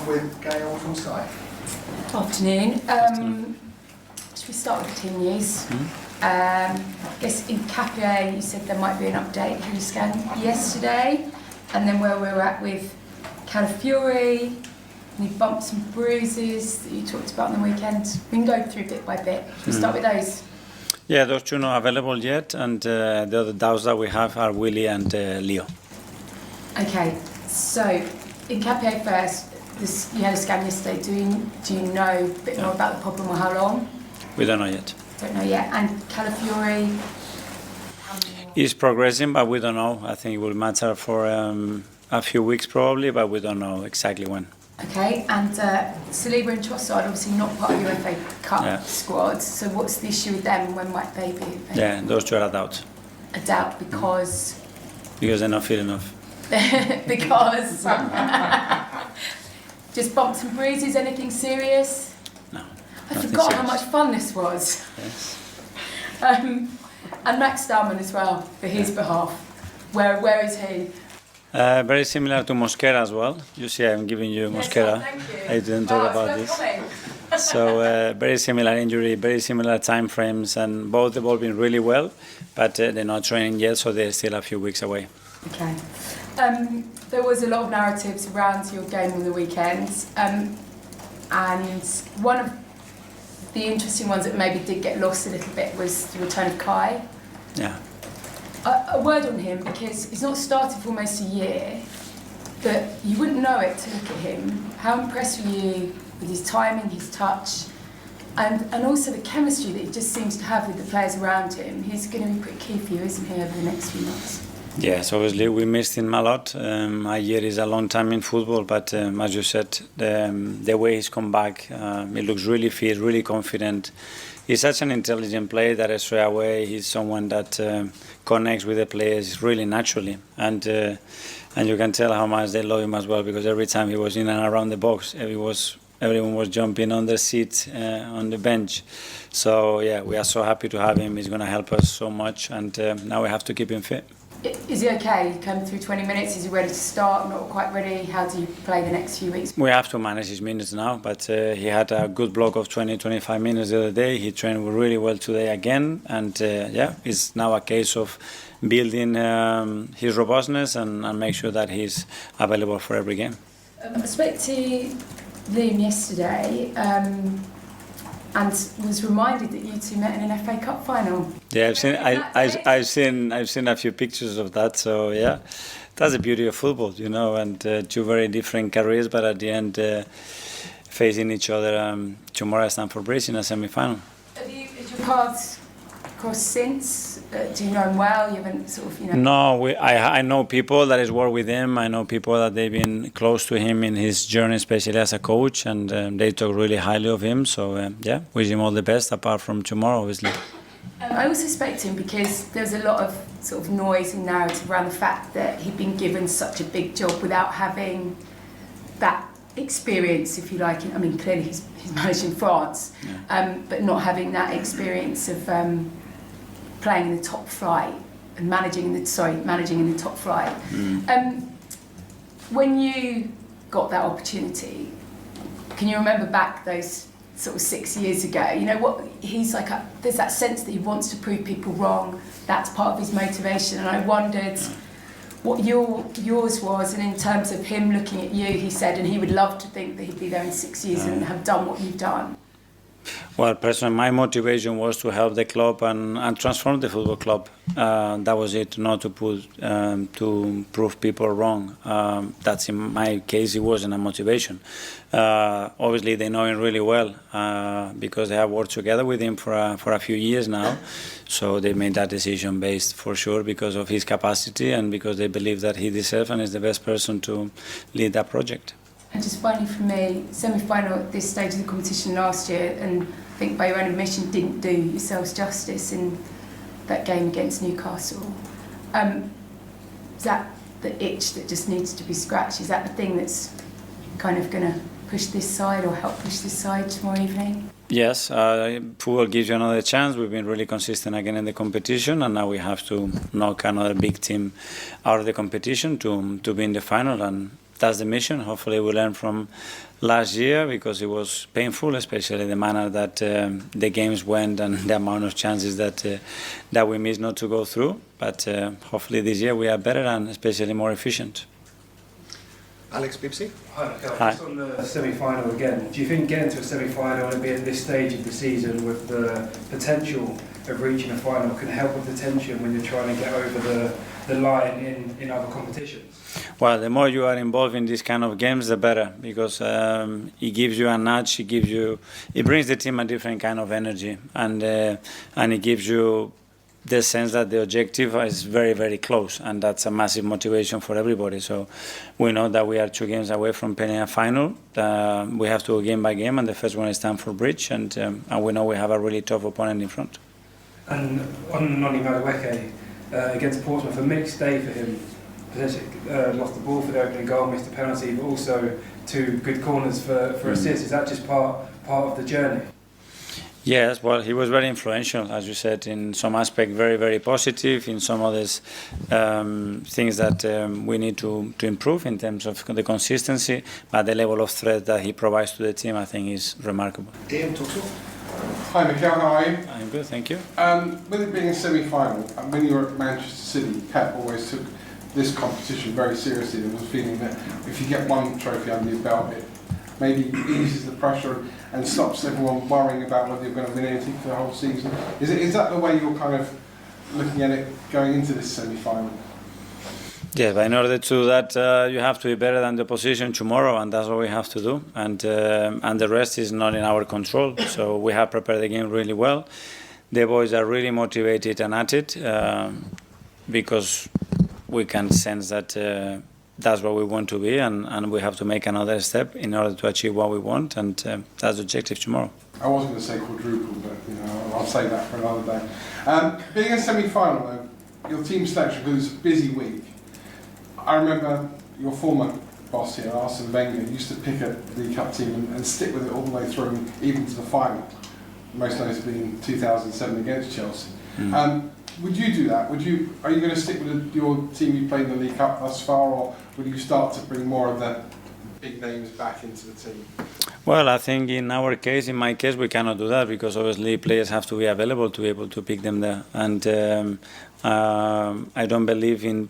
with Gail from Sky. Afternoon. Should we start with the team news? I guess Hincapie, you said there might be an update. He was scanned yesterday, and then where we're at with Calafiori, any bumps and bruises that you talked about on the weekend. We can go through bit by bit. Should we start with those? Yeah, those two not available yet, and the other doubts that we have are Willie and Leo. Okay, so Hincapie first. You had a scan yesterday. Do you know a bit more about the problem or how long? We don't know yet. Don't know yet. And Calafiori? He's progressing, but we don't know. I think it will matter for a few weeks probably, but we don't know exactly when. Okay, and Saliba and Trossad, obviously not part of your FA Cup squad, so what's the issue with them? When might they be? Yeah, those two are a doubt. A doubt because? Because they're not fit enough. Because? Just bumps and bruises, anything serious? No. I forgot how much fun this was. Yes. And Max Starman as well, for his behalf. Where is he? Very similar to Mosquera as well. You see, I'm giving you Mosquera. Thank you. I didn't talk about this. So very similar injury, very similar time frames, and both evolving really well, but they're not training yet, so they're still a few weeks away. Okay. There was a lot of narratives around your game on the weekend, and one of the interesting ones that maybe did get lost a little bit was the return of Kai. Yeah. A word on him, because he's not started for almost a year, but you wouldn't know it to look at him. How impressed were you with his timing, his touch, and also the chemistry that he just seems to have with the players around him? He's going to be pretty key for you, isn't he, over the next few months? Yes, obviously we missed him a lot. A year is a long time in football, but as you said, the way he's come back, he looks really fit, really confident. He's such an intelligent player that straight away he's someone that connects with the players really naturally, and you can tell how much they love him as well, because every time he was in and around the box, everyone was jumping on the seat, on the bench. So yeah, we are so happy to have him. He's going to help us so much, and now we have to keep him fit. Is he okay? He came through 20 minutes. Is he ready to start? Not quite ready. How do you play the next few weeks? We have to manage his minutes now, but he had a good block of 20-25 minutes the other day. He trained really well today again, and it's now a case of building his robustness and make sure that he's available for every game. I spoke to Liam yesterday and was reminded that you two met in an FA Cup final. Yeah, I've seen a few pictures of that. So yeah, that's the beauty of football, you know, and two very different careers, but at the end facing each other tomorrow at Stamford Bridge in a semi-final. Has your paths crossed since? Do you know him well? You haven't sort of, you know. No, I know people that has worked with him. I know people that they've been close to him in his journey, especially as a coach, and they talk really highly of him. So yeah, wish him all the best. Apart from tomorrow, obviously. I also spoke to him because there's a lot of sort of noise and narrative around the fact that he'd been given such a big job without having that experience, if you like. I mean, clearly he's managed in France, but not having that experience of playing in the top flight and managing in the top flight. When you got that opportunity, can you remember back those sort of 6 years ago? You know what he's like. There's that sense that he wants to prove people wrong. That's part of his motivation, and I wondered what yours was. And in terms of him looking at you, he said, and he would love to think that he'd be there in 6 years and have done what you've done. Well, personally, my motivation was to help the club and transform the football club. That was it, not to prove people wrong. That's in my case, it wasn't a motivation. Obviously, they know him really well because they have worked together with him for a few years now. So they made that decision based for sure because of his capacity and because they believe that he deserves and is the best person to lead that project. And just finally for me, semi-final at this stage of the competition last year, and I think by your own admission didn't do yourselves justice in that game against Newcastle. Is that the itch that just needs to be scratched? Is that the thing that's kind of going to push this side or help push this side tomorrow evening? Yes, football gives you another chance. We've been really consistent again in the competition, and now we have to knock another big team out of the competition to be in the final, and that's the mission. Hopefully we learn from last year because it was painful, especially the manner that the games went and the amount of chances that we missed not to go through. But hopefully this year we are better and especially more efficient. Alex, BBC. Hi, Mikel. Hi. Just on the semi-final again, do you think getting to a semi-final and being at this stage of the season with the potential of reaching a final can help with the tension when you're trying to get over the line in other competitions? Well, the more you are involved in these kind of games, the better, because it gives you a nudge. It brings the team a different kind of energy, and it gives you the sense that the objective is very, very close, and that's a massive motivation for everybody. So we know that we are 2 games away from playing a final. We have to go game by game, and the first one is Stamford Bridge, and we know we have a really tough opponent in front. And on Noni Madueke, against Portsmouth, a mixed day for him. Potentially lost the ball for the opening goal, missed a penalty, but also 2 good corners for assists. Is that just part of the journey? Yes, well, he was very influential, as you said, in some aspect very, very positive, in some others things that we need to improve in terms of the consistency, but the level of threat that he provides to the team, I think, is remarkable. Ian, talk to us. Hi Mikel, how are you? I'm good, thank you. With it being a semi-final, and when you were at Manchester City, Pep always took this competition very seriously. There was a feeling that if you get one trophy under your belt, it maybe eases the pressure and stops everyone worrying about whether you're going to win anything for the whole season. Is that the way you're kind of looking at it going into this semi-final? Yeah, but in order to do that, you have to be better than the opposition tomorrow, and that's what we have to do. And the rest is not in our control. So we have prepared the game really well. The boys are really motivated and at it because we can sense that that's what we want to be, and we have to make another step in order to achieve what we want, and that's the objective tomorrow. I was going to say quadruple, but I'll say that for another day. Being a semi-final, though, your team selection was a busy week. I remember your former boss here, Arsene Wenger, used to pick a League Cup team and stick with it all the way through, even to the final, most notably in 2007 against Chelsea. Would you do that? Are you going to stick with your team you played in the League Cup thus far, or would you start to bring more of the big names back into the team? Well, I think in my case, we cannot do that because obviously players have to be available to be able to pick them there. And I don't believe in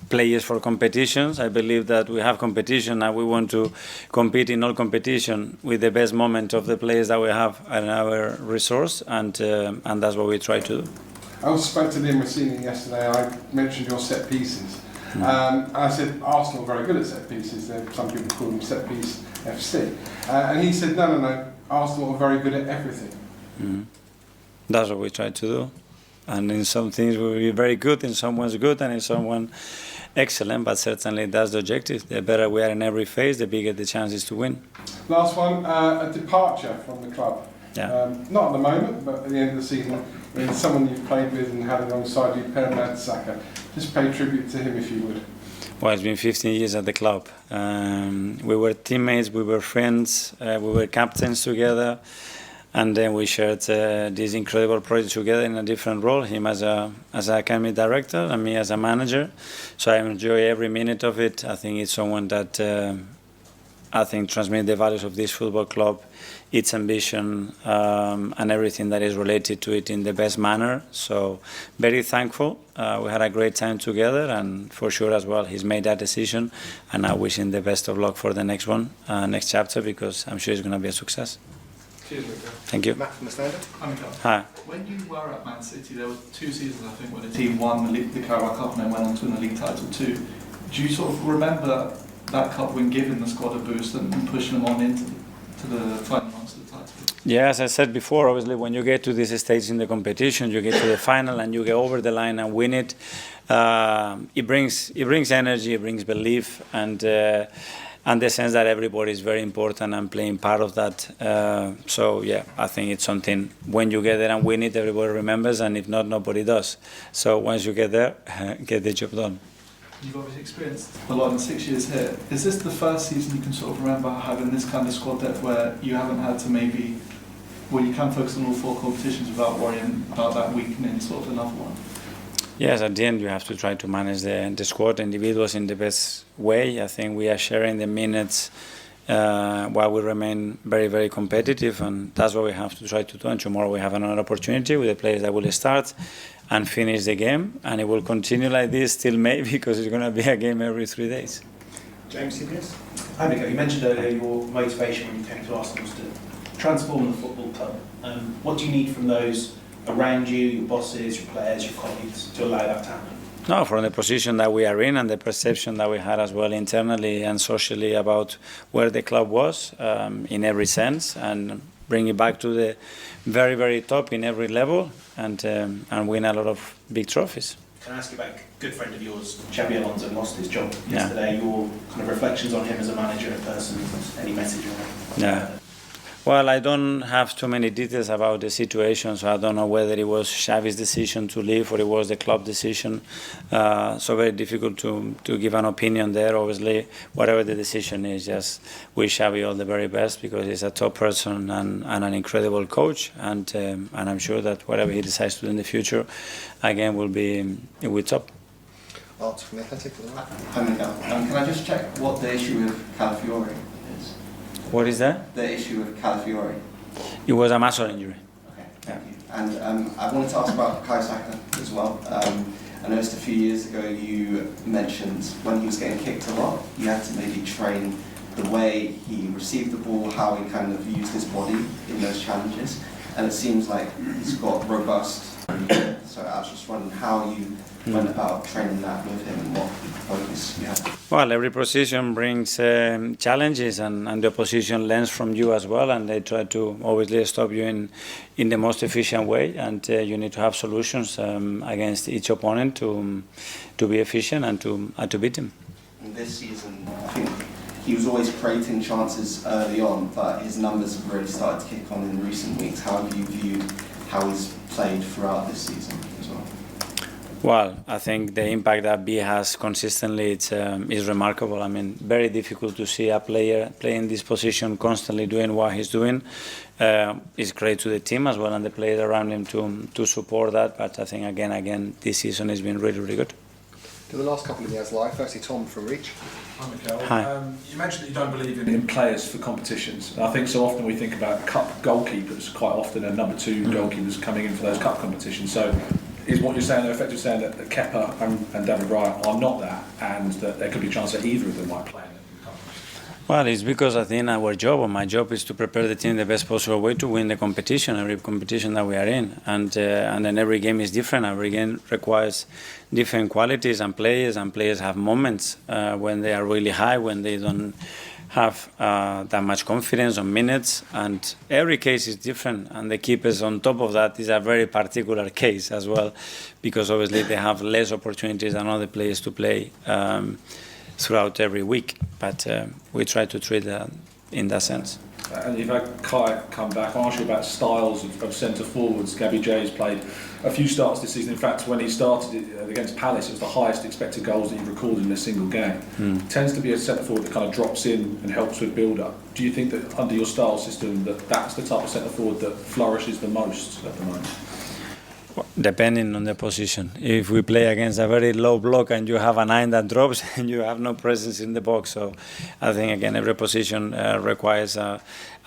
players for competitions. I believe that we have competition and we want to compete in all competition with the best moment of the players that we have at our resource, and that's what we try to do. I also spoke to Liam Rossini yesterday. I mentioned your set pieces. And I said Arsenal are very good at set pieces. Some people call them set piece FC. And he said, no, Arsenal are very good at everything. That's what we try to do. And in some things we'll be very good, in some one's good, and in someone excellent. But certainly that's the objective. The better we are in every phase, the bigger the chances to win. Last one, a departure from the club. Yeah. Not at the moment, but at the end of the season, someone you've played with and had alongside you, Per Mertesacker. Just pay tribute to him if you would. Well, it's been 15 years at the club. We were teammates, we were friends, we were captains together, and then we shared this incredible project together in a different role, him as an academy director and me as a manager. So I enjoy every minute of it. I think it's someone that I think transmits the values of this football club, its ambition, and everything that is related to it in the best manner. So very thankful. We had a great time together, and for sure as well, he's made that decision, and I wish him the best of luck for the next one, next chapter, because I'm sure it's going to be a success. Cheers, Mikel. Thank you. Matt from the Standard. Hi, Mikel. Hi. When you were at Man City, there were 2 seasons, I think, where the team won the Carabao Cup and then went on to win the league title too. Do you sort of remember that cup win giving the squad a boost and pushing them on into the final runs of the title? Yeah, as I said before, obviously when you get to this stage in the competition, you get to the final and you get over the line and win it, it brings energy, it brings belief, and the sense that everybody is very important and playing part of that. So yeah, I think it's something, when you get there and win it, everybody remembers, and if not, nobody does. So once you get there, get the job done. You've obviously experienced a lot in 6 years here. Is this the first season you can sort of remember having this kind of squad depth where you haven't had to where you can focus on all 4 competitions without worrying about that weakening sort of another one? Yes, at the end you have to try to manage the squad individuals in the best way. I think we are sharing the minutes while we remain very, very competitive, and that's what we have to try to do. And tomorrow we have another opportunity with the players that will start and finish the game, and it will continue like this till May because it's going to be a game every 3 days. James, CBS? Hi, Mikel. You mentioned earlier your motivation when you came to Arsenal was to transform the football club. What do you need from those around you, your bosses, your players, your colleagues, to allow that to happen? No, from the position that we are in and the perception that we had as well internally and socially about where the club was in every sense, and bring it back to the very, very top in every level, and win a lot of big trophies. Can I ask you about a good friend of yours, Xabi Alonso, lost his job yesterday? Your kind of reflections on him as a manager, a person, any message on him? Yeah. Well, I don't have too many details about the situation, so I don't know whether it was Xavi's decision to leave or it was the club decision. So very difficult to give an opinion there. Obviously, whatever the decision is, just wish Xavi all the very best because he's a top person and an incredible coach. And I'm sure that whatever he decides to do in the future, again, will be top. Art from the Athletic. Hi, Mikel. Can I just check what the issue with Calafiori is? What is that? The issue with Calafiori. It was a muscle injury. Okay, thank you. And I wanted to ask about Kai Saka as well. I noticed a few years ago you mentioned when he was getting kicked a lot, you had to maybe train the way he received the ball, how he kind of used his body in those challenges. And it seems like he's got robust. So I was just wondering how you went about training that with him and what focus you had. Well, every position brings challenges, and the opposition learns from you as well, and they try to obviously stop you in the most efficient way, and you need to have solutions against each opponent to be efficient and to beat him. And this season, I think he was always creating chances early on, but his numbers have really started to kick on in recent weeks. How have you viewed how he's played throughout this season as well? Well, I think the impact that B has consistently is remarkable. I mean, very difficult to see a player playing this position constantly doing what he's doing. It's great to the team as well and the players around him to support that. But I think again, this season has been really, really good. To the last couple of years live, firstly Tom from Reach. Hi, Mikel. Hi. You mentioned that you don't believe in players for competitions. I think so often we think about cup goalkeepers quite often and number two goalkeepers coming in for those cup competitions. So is what you're saying, effectively saying that Kepa and David Raya are not that, and that there could be a chance that either of them might play in the cup? Well, it's because I think our job, or my job, is to prepare the team the best possible way to win the competition, every competition that we are in. And then every game is different. Every game requires different qualities and players have moments when they are really high, when they don't have that much confidence on minutes, and every case is different, and the keepers on top of that is a very particular case as well, because obviously they have less opportunities than other players to play throughout every week, but we try to treat that in that sense. And you've had Kai come back. I'll ask you about styles of centre forwards. Gabby J has played a few starts this season. In fact, when he started against Palace, it was the highest expected goals that you've recorded in a single game. Tends to be a centre forward that kind of drops in and helps with build-up. Do you think that under your style system that's the type of centre forward that flourishes the most at the moment? Depending on the position. If we play against a very low block and you have a 9 that drops and you have no presence in the box, so I think again every position requires a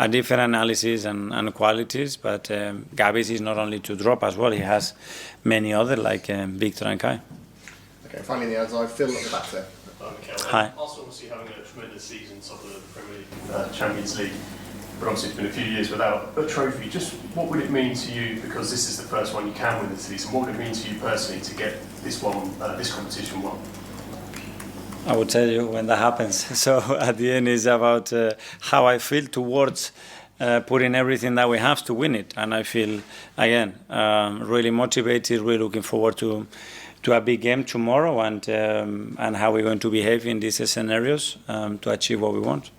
different analysis and qualities, but Gabi's is not only to drop as well, he has many other like Victor and Kai. Okay, finally the outside, Phil at the back there. Hi. Arsenal obviously having a tremendous season, top of the Premier League, Champions League, but obviously it's been a few years without a trophy. Just what would it mean to you, because this is the first one you can win this season, what would it mean to you personally to get this one, this competition won? I will tell you when that happens. So at the end it's about how I feel towards putting everything that we have to win it, and I feel again really motivated, really looking forward to a big game tomorrow, and how we're going to behave in these scenarios to achieve what we want.